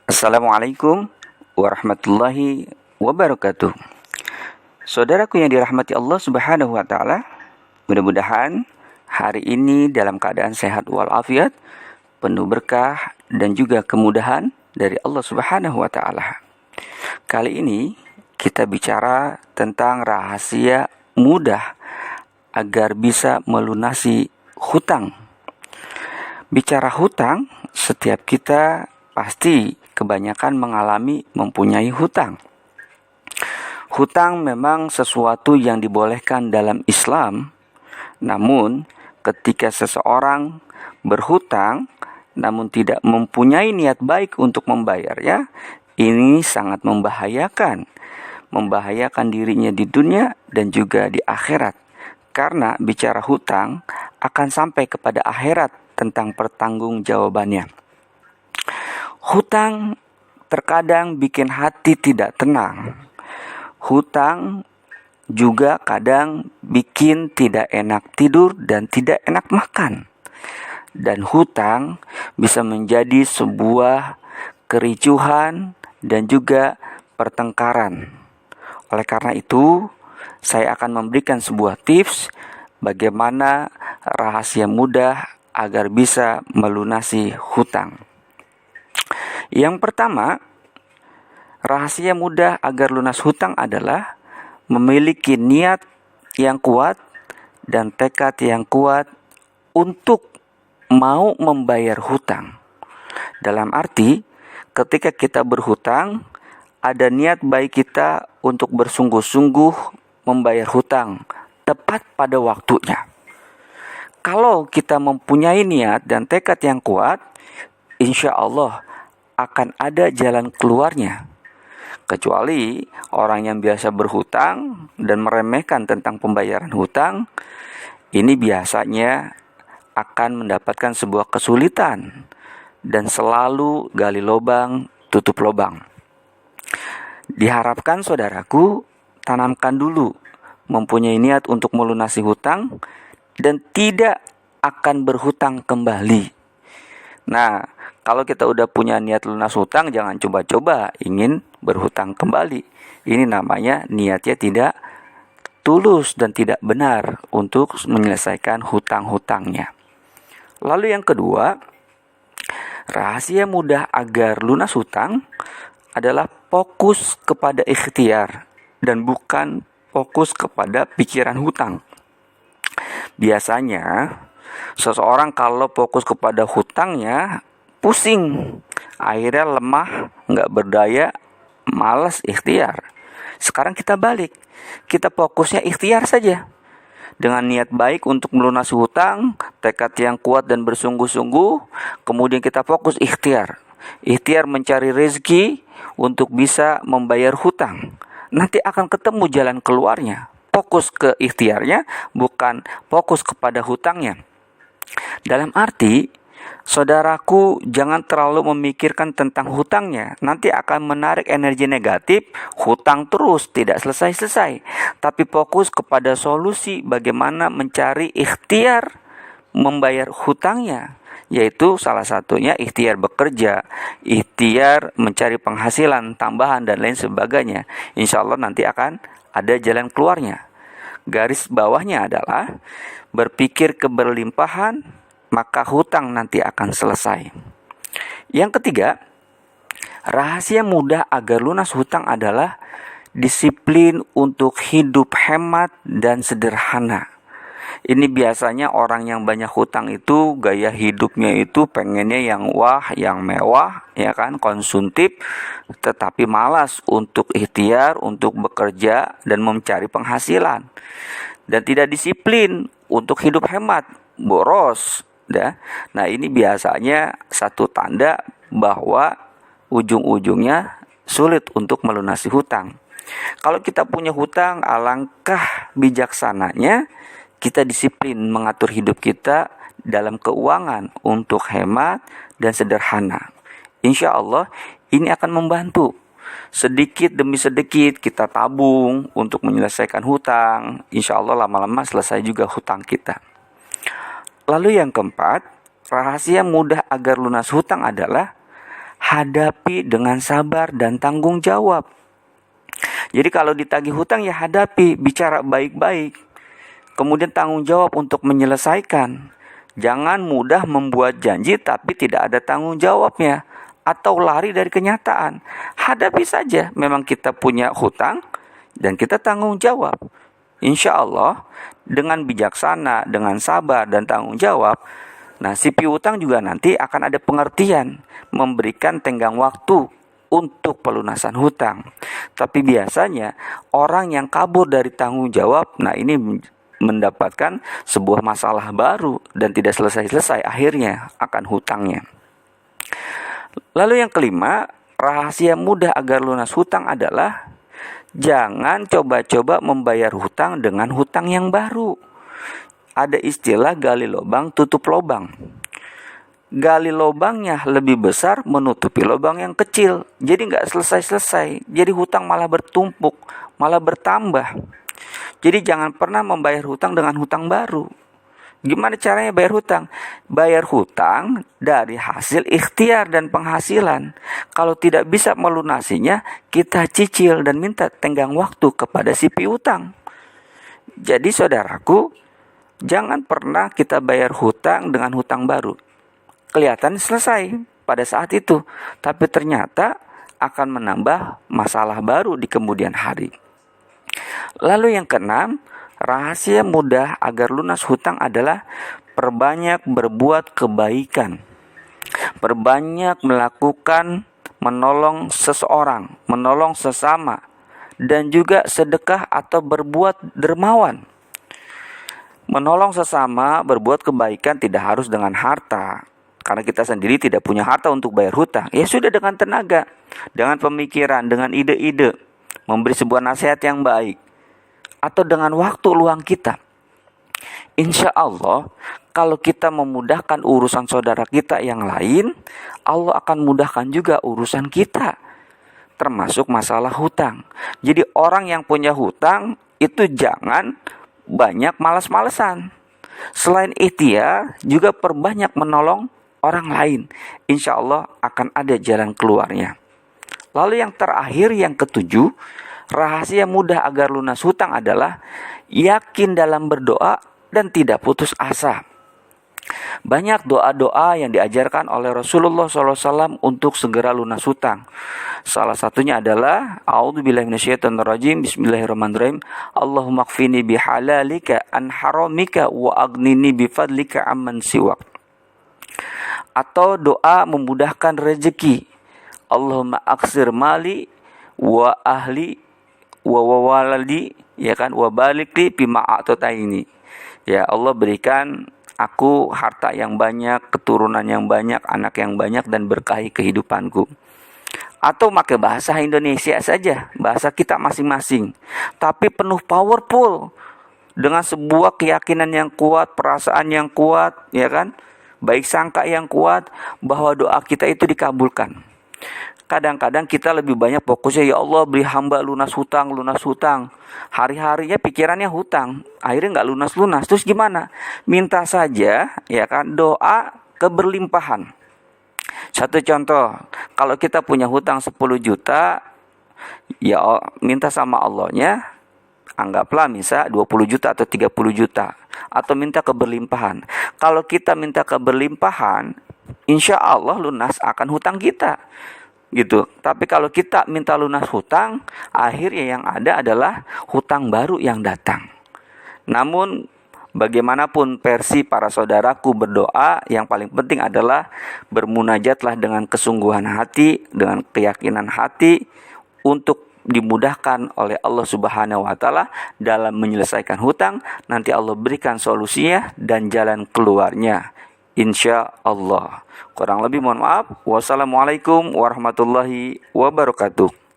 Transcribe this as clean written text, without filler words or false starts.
Assalamualaikum warahmatullahi wabarakatuh. Saudaraku yang dirahmati Allah Subhanahu wa taala, mudah-mudahan hari ini dalam keadaan sehat walafiat, penuh berkah dan juga kemudahan dari Allah Subhanahu wa taala. Kali ini kita bicara tentang rahasia mudah agar bisa melunasi hutang. Bicara hutang, setiap kita pasti kebanyakan mempunyai hutang. Hutang memang sesuatu yang dibolehkan dalam Islam, namun ketika seseorang berhutang namun tidak mempunyai niat baik untuk membayarnya, ini sangat membahayakan dirinya di dunia dan juga di akhirat. Karena bicara hutang akan sampai kepada akhirat tentang pertanggungjawabannya. Hutang terkadang bikin hati tidak tenang. Hutang juga kadang bikin tidak enak tidur dan tidak enak makan. Dan hutang bisa menjadi sebuah kericuhan dan juga pertengkaran. Oleh karena itu, saya akan memberikan sebuah tips bagaimana rahasia mudah agar bisa melunasi hutang. Yang pertama, rahasia mudah agar lunas hutang adalah memiliki niat yang kuat dan tekad yang kuat untuk mau membayar hutang. Dalam arti, ketika kita berhutang, ada niat baik kita untuk bersungguh-sungguh membayar hutang tepat pada waktunya. Kalau kita mempunyai niat dan tekad yang kuat, insya Allah akan ada jalan keluarnya. Kecuali orang yang biasa berhutang dan meremehkan tentang pembayaran hutang, ini biasanya akan mendapatkan sebuah kesulitan dan selalu gali lubang, tutup lubang. Diharapkan saudaraku tanamkan dulu mempunyai niat untuk melunasi hutang dan tidak akan berhutang kembali. Nah, kalau kita udah punya niat lunas hutang, jangan coba-coba ingin berhutang kembali. Ini namanya niatnya tidak tulus dan tidak benar untuk menyelesaikan hutang-hutangnya. Lalu yang kedua, rahasia mudah agar lunas hutang adalah fokus kepada ikhtiar dan bukan fokus kepada pikiran hutang. Biasanya, seseorang kalau fokus kepada hutangnya, pusing, akhirnya lemah, nggak berdaya, malas ikhtiar. Sekarang kita balik, kita fokusnya ikhtiar saja. Dengan niat baik untuk melunasi hutang, tekad yang kuat dan bersungguh-sungguh, kemudian kita fokus ikhtiar. Ikhtiar mencari rezeki untuk bisa membayar hutang. Nanti akan ketemu jalan keluarnya. Fokus ke ikhtiarnya, bukan fokus kepada hutangnya. Dalam arti, saudaraku jangan terlalu memikirkan tentang hutangnya. Nanti akan menarik energi negatif, hutang terus, tidak selesai-selesai. Tapi fokus kepada solusi bagaimana mencari ikhtiar membayar hutangnya. Yaitu salah satunya ikhtiar bekerja, ikhtiar mencari penghasilan tambahan dan lain sebagainya. Insya Allah nanti akan ada jalan keluarnya. Garis bawahnya adalah berpikir keberlimpahan, maka hutang nanti akan selesai. Yang ketiga, rahasia mudah agar lunas hutang adalah disiplin untuk hidup hemat dan sederhana. Ini biasanya orang yang banyak hutang itu gaya hidupnya itu pengennya yang wah, yang mewah, ya kan, konsumtif, tetapi malas untuk ikhtiar, untuk bekerja dan mencari penghasilan. Dan tidak disiplin untuk hidup hemat, boros, ya. Nah, ini biasanya satu tanda bahwa ujung-ujungnya sulit untuk melunasi hutang. Kalau kita punya hutang, alangkah bijaksananya kita disiplin mengatur hidup kita dalam keuangan untuk hemat dan sederhana. Insya Allah ini akan membantu. Sedikit demi sedikit kita tabung untuk menyelesaikan hutang. Insya Allah lama-lama selesai juga hutang kita. Lalu yang keempat, rahasia mudah agar lunas hutang adalah hadapi dengan sabar dan tanggung jawab. Jadi kalau ditagih hutang ya hadapi, bicara baik-baik. Kemudian tanggung jawab untuk menyelesaikan. Jangan mudah membuat janji tapi tidak ada tanggung jawabnya, atau lari dari kenyataan. Hadapi saja, memang kita punya hutang dan kita tanggung jawab. Insya Allah dengan bijaksana, dengan sabar dan tanggung jawab, nah si piutang juga nanti akan ada pengertian, memberikan tenggang waktu untuk pelunasan hutang. Tapi biasanya orang yang kabur dari tanggung jawab, nah ini mendapatkan sebuah masalah baru dan tidak selesai-selesai akhirnya akan hutangnya. Lalu yang kelima, rahasia mudah agar lunas hutang adalah jangan coba-coba membayar hutang dengan hutang yang baru. Ada istilah gali lubang tutup lubang. Gali lubangnya lebih besar menutupi lubang yang kecil. Jadi nggak selesai-selesai. Jadi hutang malah bertumpuk, malah bertambah. Jadi jangan pernah membayar hutang dengan hutang baru. Gimana caranya bayar hutang? Bayar hutang dari hasil ikhtiar dan penghasilan. Kalau tidak bisa melunasinya, kita cicil dan minta tenggang waktu kepada si piutang. Jadi saudaraku, jangan pernah kita bayar hutang dengan hutang baru. Kelihatan selesai pada saat itu, tapi ternyata akan menambah masalah baru di kemudian hari. Lalu yang keenam, rahasia mudah agar lunas hutang adalah perbanyak berbuat kebaikan. Perbanyak melakukan menolong seseorang, menolong sesama, dan juga sedekah atau berbuat dermawan. Menolong sesama, berbuat kebaikan tidak harus dengan harta. Karena kita sendiri tidak punya harta untuk bayar hutang. Ya sudah, dengan tenaga, dengan pemikiran, dengan ide-ide, memberi sebuah nasihat yang baik, atau dengan waktu luang kita. Insya Allah, kalau kita memudahkan urusan saudara kita yang lain, Allah akan mudahkan juga urusan kita, termasuk masalah hutang. Jadi orang yang punya hutang itu jangan banyak malas-malesan. Selain ikhtiar, juga perbanyak menolong orang lain. Insya Allah akan ada jalan keluarnya. Lalu yang terakhir, yang ketujuh, rahasia mudah agar lunas hutang adalah yakin dalam berdoa dan tidak putus asa. Banyak doa-doa yang diajarkan oleh Rasulullah SAW untuk segera lunas hutang. Salah satunya adalah A'udzubillahi minasyaitonirrajim, Bismillahirrahmanirrahim, Allahumma kfini bihalalika an haramika wa aghnini bifadlika amman siwak. Atau doa memudahkan rezeki, Allahumma aksir mali wa ahli wa waladi, ya kan, wa balikli bima a'taini. Ya Allah, berikan aku harta yang banyak, keturunan yang banyak, anak yang banyak, dan berkahi kehidupanku. Atau pakai bahasa Indonesia saja, bahasa kita masing-masing, tapi penuh powerful, dengan sebuah keyakinan yang kuat, perasaan yang kuat, ya kan, baik sangka yang kuat bahwa doa kita itu dikabulkan. Kadang-kadang kita lebih banyak fokusnya, ya Allah beri hamba lunas hutang. Hari-harinya pikirannya hutang, akhirnya nggak lunas-lunas. Terus gimana? Minta saja, ya kan, doa keberlimpahan. Satu contoh, kalau kita punya hutang 10 juta, ya minta sama Allahnya, anggaplah misal 20 juta atau 30 juta. Atau minta keberlimpahan. Kalau kita minta keberlimpahan, insya Allah lunas akan hutang kita, gitu. Tapi kalau kita minta lunas hutang, akhirnya yang ada adalah hutang baru yang datang. Namun bagaimanapun versi para saudaraku berdoa, yang paling penting adalah bermunajatlah dengan kesungguhan hati, dengan keyakinan hati, untuk dimudahkan oleh Allah Subhanahu wa taala dalam menyelesaikan hutang. Nanti Allah berikan solusinya dan jalan keluarnya, insya Allah. Kurang lebih mohon maaf. Wassalamualaikum warahmatullahi wabarakatuh.